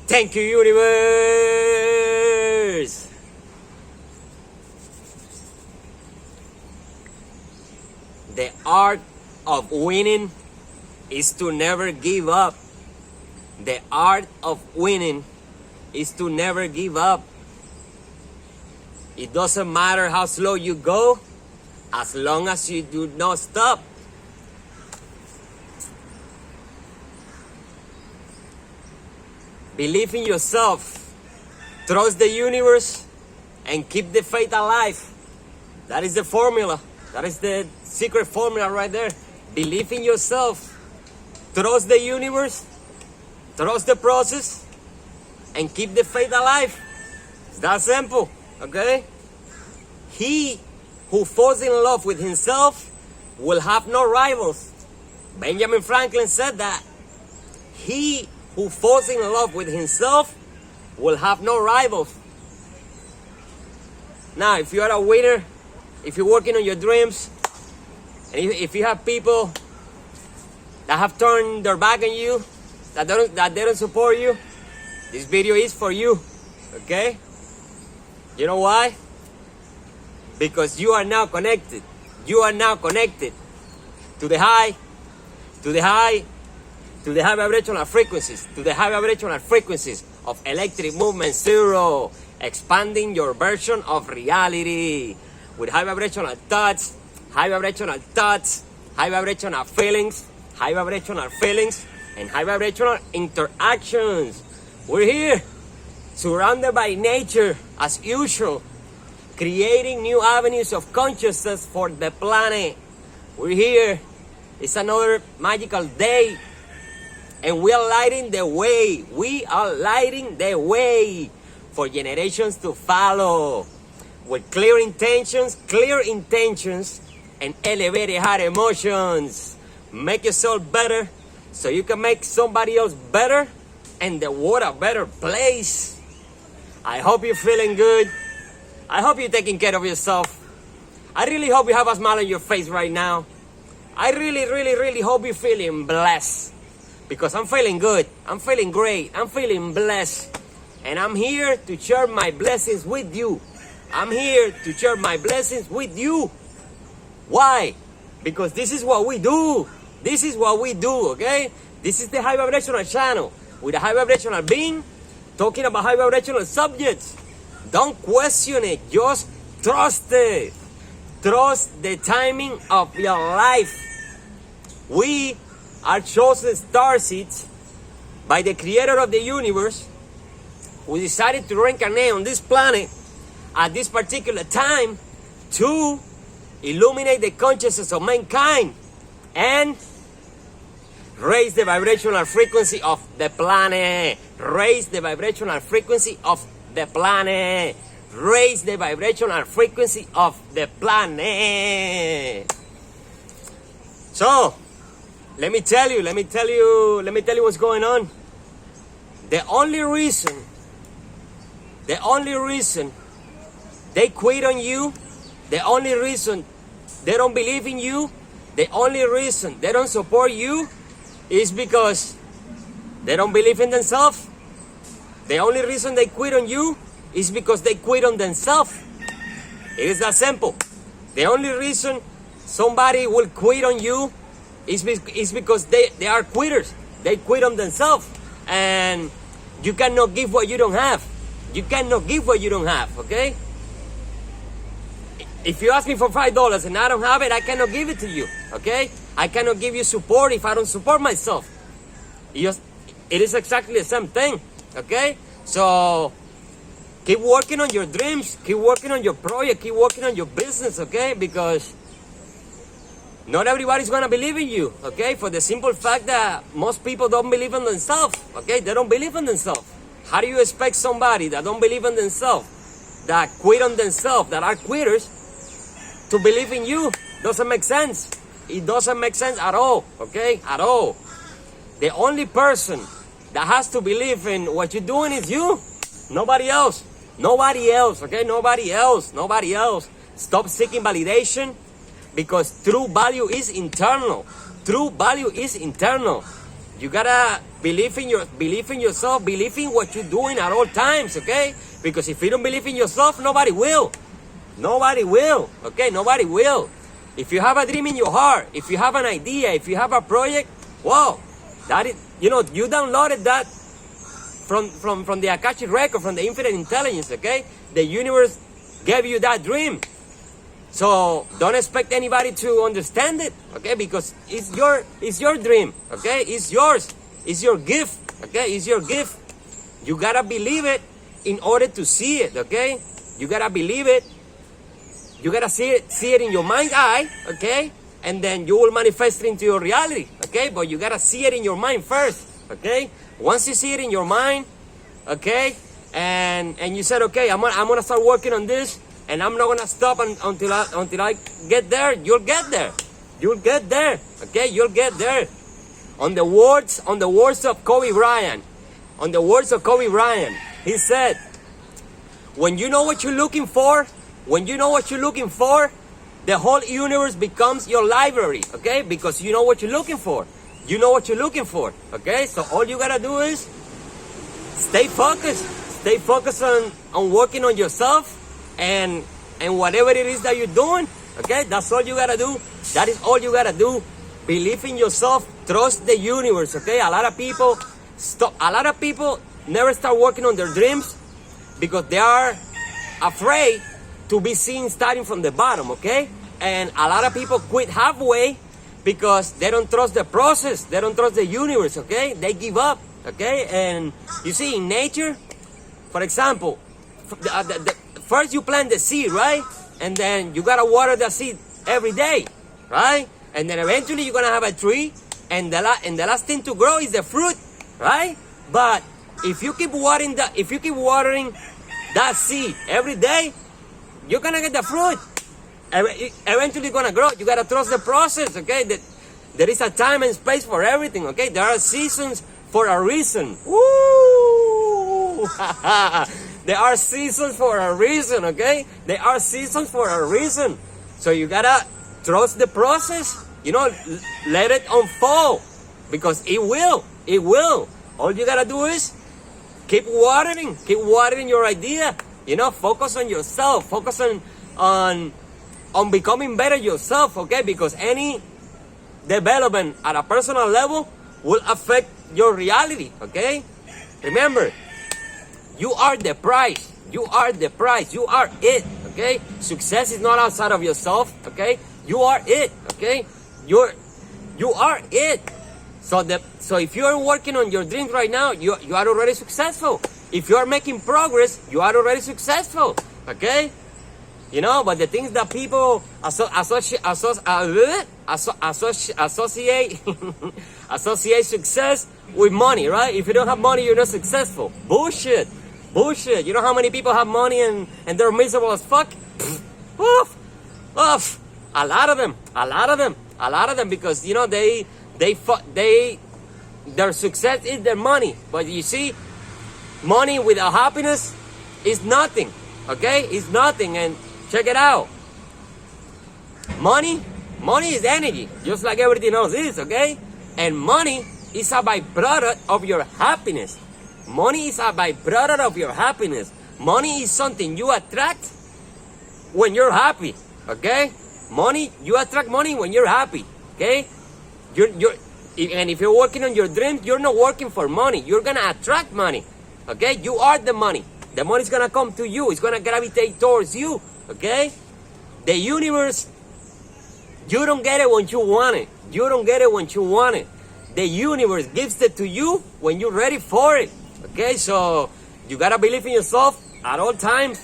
Thank you, universe. The art of winning is to never give up. The art of winning is to never give up. It doesn't matter how slow you go, as long as you do not stop. Believe in yourself, trust the universe, and keep the faith alive. That is the formula. That is the secret formula right there. Believe in yourself, trust the universe, trust the process, and keep the faith alive. It's that simple, okay? He who falls in love with himself will have no rivals. Benjamin Franklin said that. He who falls in love with himself will have no rivals. Now, if you are a winner, if you're working on your dreams, and if you have people that have turned their back on you, that they don't support you, this video is for you, okay? You know why? Because you are now connected. You are now connected to the high vibrational frequencies, to the high vibrational frequencies of electric movement zero, expanding your version of reality with high vibrational thoughts, high vibrational thoughts, high vibrational feelings, and high vibrational interactions. We're here, surrounded by nature as usual, creating new avenues of consciousness for the planet. We're here. It's another magical day, and we are lighting the way. We are lighting the way for generations to follow with clear intentions, and elevated high emotions. Make yourself better so you can make somebody else better and the world a better place. I hope you're feeling good. I hope you're taking care of yourself. I really hope you have a smile on your face right now. I really hope you're feeling blessed, because I'm feeling good. I'm feeling great. I'm feeling blessed. And I'm here to share my blessings with you. I'm here to share my blessings with you. Why? Because this is what we do. This is what we do, okay? This is the high vibrational channel with a high vibrational being talking about high vibrational subjects. Don't question it. Just trust it. Trust the timing of your life. We are chosen starseeds by the creator of the universe, who decided to reincarnate on this planet at this particular time to illuminate the consciousness of mankind and raise the vibrational frequency of the planet. Raise the vibrational frequency of the planet. Raise the vibrational frequency of the planet. So, let me tell you what's going on. The only reason they quit on you, the only reason they don't believe in you, the only reason they don't support you is because they don't believe in themselves. The only reason they quit on you is because they quit on themselves. It is that simple. The only reason somebody will quit on you is because they are quitters. They quit on themselves. And you cannot give what you don't have. You cannot give what you don't have, okay? If you ask me for $5 and I don't have it, I cannot give it to you, okay? I cannot give you support if I don't support myself. It is exactly the same thing, okay? So, keep working on your dreams, keep working on your project, keep working on your business, okay? Because not everybody's gonna believe in you, okay? For the simple fact that most people don't believe in themselves, okay? They don't believe in themselves. How do you expect somebody that don't believe in themselves, that quit on themselves, that are quitters, to believe in you? Doesn't make sense. It doesn't make sense at all, okay? At all. The only person that has to believe in what you're doing is you. Nobody else. Nobody else, okay? Nobody else. Nobody else. Stop seeking validation, because true value is internal. True value is internal. You gotta Believe in yourself, believe in what you're doing at all times, okay? Because if you don't believe in yourself, nobody will. Nobody will, okay? Nobody will. If you have a dream in your heart, if you have an idea, if you have a project, wow, that is, you downloaded that from the Akashic record, from the infinite intelligence, okay? The universe gave you that dream. So don't expect anybody to understand it, okay? Because it's your dream, okay? It's yours. It's your gift, okay? It's your gift. You gotta believe it in order to see it, okay? You gotta believe it. You gotta see it in your mind's eye, okay? And then you will manifest it into your reality, okay? But you gotta see it in your mind first, okay? Once you see it in your mind, okay, and you said, okay, I'm gonna start working on this, and I'm not gonna stop until I get there. You'll get there. You'll get there, okay? You'll get there. On the words of Kobe Bryant, he said, when you know what you're looking for, the whole universe becomes your library, okay? Because you know what you're looking for. You know what you're looking for, okay? So all you gotta do is stay focused. Stay focused on working on yourself and whatever it is that you're doing, okay? That's all you gotta do. That is all you gotta do. Believe in yourself. Trust the universe, okay? A lot of people never start working on their dreams because they are afraid to be seen starting from the bottom, okay? And a lot of people quit halfway because they don't trust the process. They don't trust the universe, okay? They give up, okay? And you see, in nature, for example, first you plant the seed, right? And then you gotta water the seed every day, right? And then eventually you're gonna have a tree, and the last thing to grow is the fruit, right? But if you keep watering that seed every day, you're gonna get the fruit. Eventually you're gonna grow. You gotta trust the process, okay? That there is a time and space for everything, okay? There are seasons for a reason. Woo! There are seasons for a reason, okay? There are seasons for a reason. So you gotta trust the process. Let it unfold because it will. It will. All you gotta do is keep watering your idea. Focus on yourself. Focus on becoming better yourself, okay? Because any development at a personal level will affect your reality, okay? Remember, you are the prize. You are the prize. You are it, okay? Success is not outside of yourself, okay? You are it, okay? You are it. So if you are working on your dreams right now, you are already successful. If you are making progress, you are already successful, okay? But the things that people associate associate success with money, right? If you don't have money, you're not successful. Bullshit. You know how many people have money and they're miserable as fuck? Oof. A lot of them, because their success is their money. But you see, money without happiness is nothing, okay? It's nothing. And check it out. Money is energy, just like everything else is, okay? And money is a byproduct of your happiness. Money is a byproduct of your happiness. Money is something you attract when you're happy, okay? You attract money when you're happy, okay? And if you're working on your dreams, you're not working for money. You're gonna attract money, okay? You are the money. The money's gonna come to you. It's gonna gravitate towards you, okay? The universe, you don't get it when you want it. The universe gives it to you when you're ready for it, okay? So you gotta believe in yourself at all times,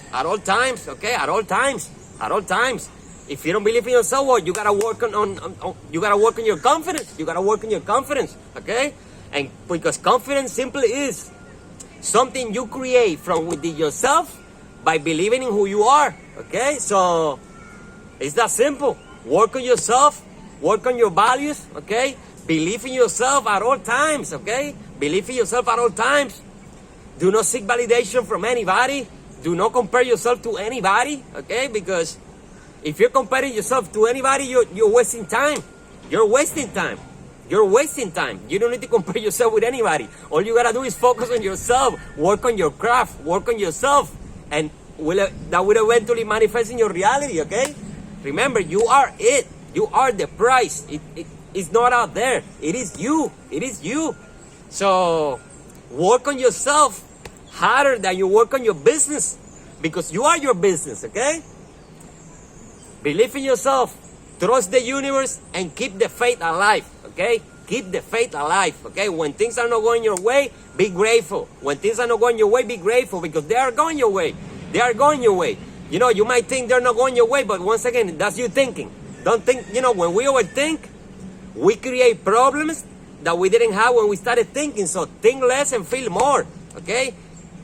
okay? At all times. If you don't believe in yourself, well, you gotta work on your confidence. Okay? And because confidence simply is something you create from within yourself by believing in who you are. Okay? So it's that simple. Work on yourself, work on your values, okay? Believe in yourself at all times, okay? Believe in yourself at all times. Do not seek validation from anybody. Do not compare yourself to anybody, okay? Because if you're comparing yourself to anybody, you're wasting time. You're wasting time. You're wasting time. You don't need to compare yourself with anybody. All you gotta do is focus on yourself, work on your craft, work on yourself, and that will eventually manifest in your reality, okay? Remember, you are it. You are the prize. It's not out there. It is you. It is you. So work on yourself harder than you work on your business, because you are your business, okay? Believe in yourself, trust the universe, and keep the faith alive, okay? Keep the faith alive, okay? When things are not going your way, be grateful. When things are not going your way, be grateful, because they are going your way. They are going your way. You know, you might think they're not going your way, but once again, that's you thinking. Don't think, you know, when we overthink, we create problems that we didn't have when we started thinking. So think less and feel more, okay?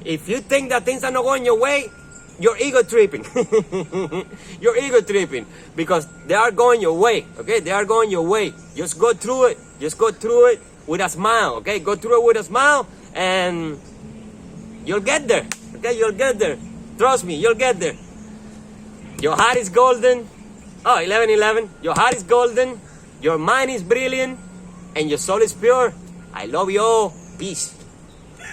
If you think that things are not going your way, you're ego tripping. You're ego tripping, because they are going your way, okay? They are going your way. Just go through it. Just go through it with a smile, okay? Go through it with a smile, and you'll get there, okay? You'll get there. Trust me, you'll get there. Your heart is golden. Oh, 11:11. Your heart is golden. Your mind is brilliant. And your soul is pure. I love you all. Peace.